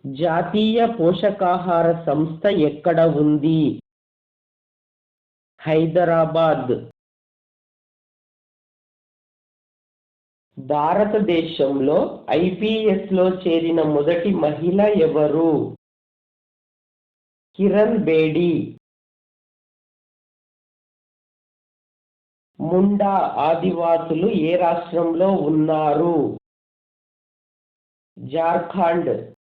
జాతీయ పోషకాహార సంస్థ ఎక్కడ ఉంది? హైదరాబాద్. భారతదేశంలో ఐపీఎస్లో చేరిన మొదటి మహిళ ఎవరు? కిరణ్ బేడి. ముండా ఆదివాసులు ఏ రాష్ట్రంలో ఉన్నారు? Jharkhand.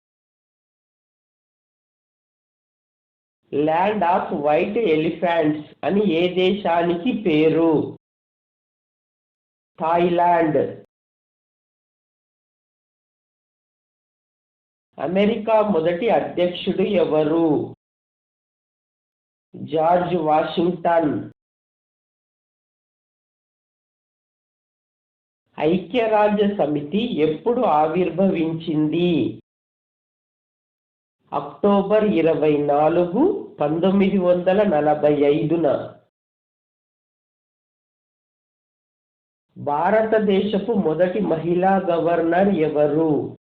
Land off white elephants అని ఏ దేశానికి పేరు? థాయిలాండ్. అమెరికా మొదటి అధ్యక్షుడు ఎవరు? George Washington. ఐక్యరాజ్య సమితి ఎప్పుడు ఆవిర్భవించింది? అక్టోబర్ 24, 1945న. భారతదేశపు మొదటి మహిళా గవర్నర్ ఎవరు?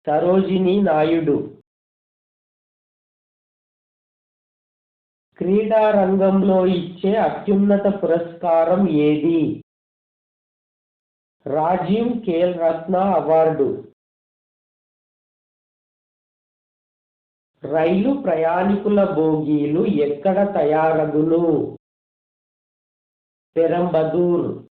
సరోజినీ నాయుడు. క్రీడా రంగంలో ఇచ్చే అత్యున్నత పురస్కారం ఏది? రాజీవ్ ఖేల్ రత్న అవార్డు. రైలు ప్రయాణికుల బోగీలు ఎక్కడ తయారగును? పెరంబదూర్.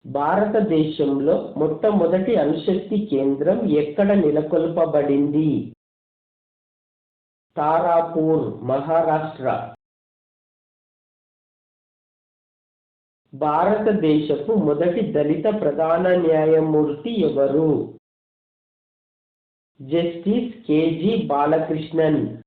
భారతదేశంలో మొట్టమొదటి అణుశక్తి కేంద్రం ఎక్కడ నెలకొల్పబడింది? తారాపూర్, మహారాష్ట్ర. భారతదేశపు మొదటి దళిత ప్రధాన న్యాయమూర్తి ఎవరు? Justice KG Balakrishnan.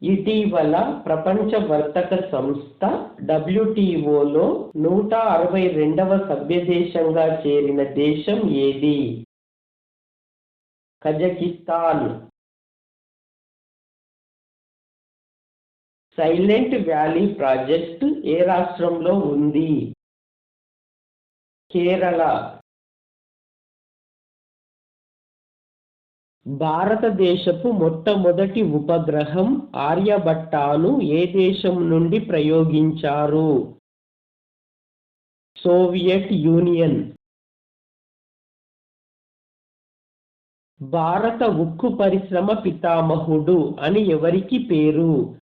ఇటీవల ప్రపంచ వర్తక సంస్థ WTOలో 162వ సభ్యదేశంగా చేరిన దేశం ఏది? కజకిస్తాన్. సైలెంట్ వ్యాలీ ప్రాజెక్టు ఏ రాష్ట్రంలో ఉంది? కేరళ. భారతదేశపు మొట్టమొదటి ఉపగ్రహం ఆర్యభట్టాను ఏ దేశం నుండి ప్రయోగించారు? Soviet Union. భారత ఉక్కు పరిశ్రమ పితామహుడు అని ఎవరికి పేరు?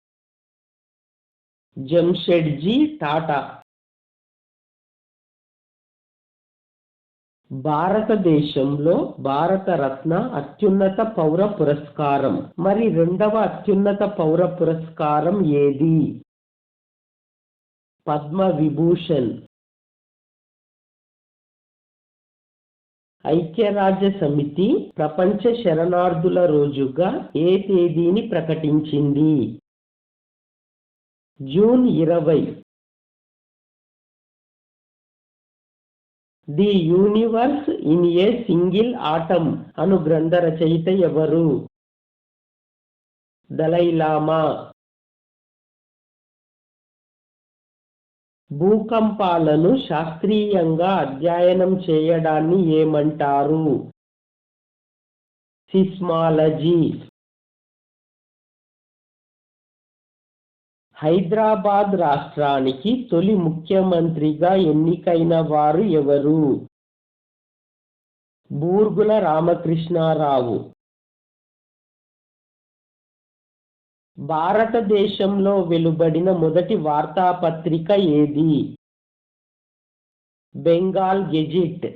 జంషెడ్జీ టాటా. భారతదేశంలో భారతరత్న అత్యున్నత పౌర పురస్కారం. మరి రెండవ అత్యున్నత పౌర పురస్కారం ఏది? పద్మవిభూషణ్. ఐక్యరాజ్య సమితి ప్రపంచ శరణార్థుల రోజుగా ఏ తేదీని ప్రకటించింది? June 20. The universe in a single atom అను గ్రంథ రచయిత ఎవరు? దలైలామా. భూకంపాలను శాస్త్రీయంగా అధ్యయనం చేయడాన్ని ఏమంటారు? సిస్మాలజీ. హైదరాబాద్ రాష్ట్రానికి తొలి ముఖ్యమంత్రిగా ఎన్నికైన వారు ఎవరు? బూర్గుల రామకృష్ణారావు. భారతదేశంలో వెలువడిన మొదటి వార్తాపత్రిక ఏది? బెంగాల్ గెజిట్.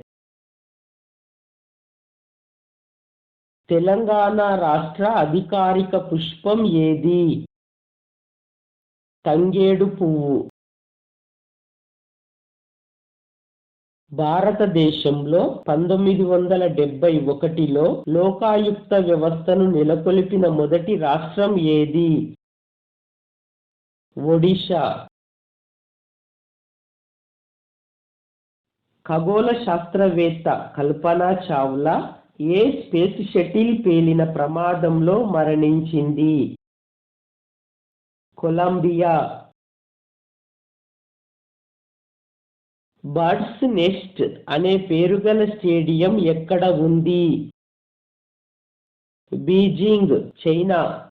తెలంగాణ రాష్ట్ర అధికారిక పుష్పం ఏది? తంగేడు పువ్వు. భారతదేశంలో 1971లో లోకాయుక్త వ్యవస్థను నెలకొల్పిన మొదటి రాష్ట్రం ఏది? ఒడిషా. ఖగోళ శాస్త్రవేత్త కల్పనా చావ్లా ఏ స్పేస్ షటిల్ పేలిన ప్రమాదంలో మరణించింది? కొలంబియా. బర్డ్స్ నెస్ట్ అనే పేరు గల స్టేడియం ఎక్కడ ఉంది? Beijing, China.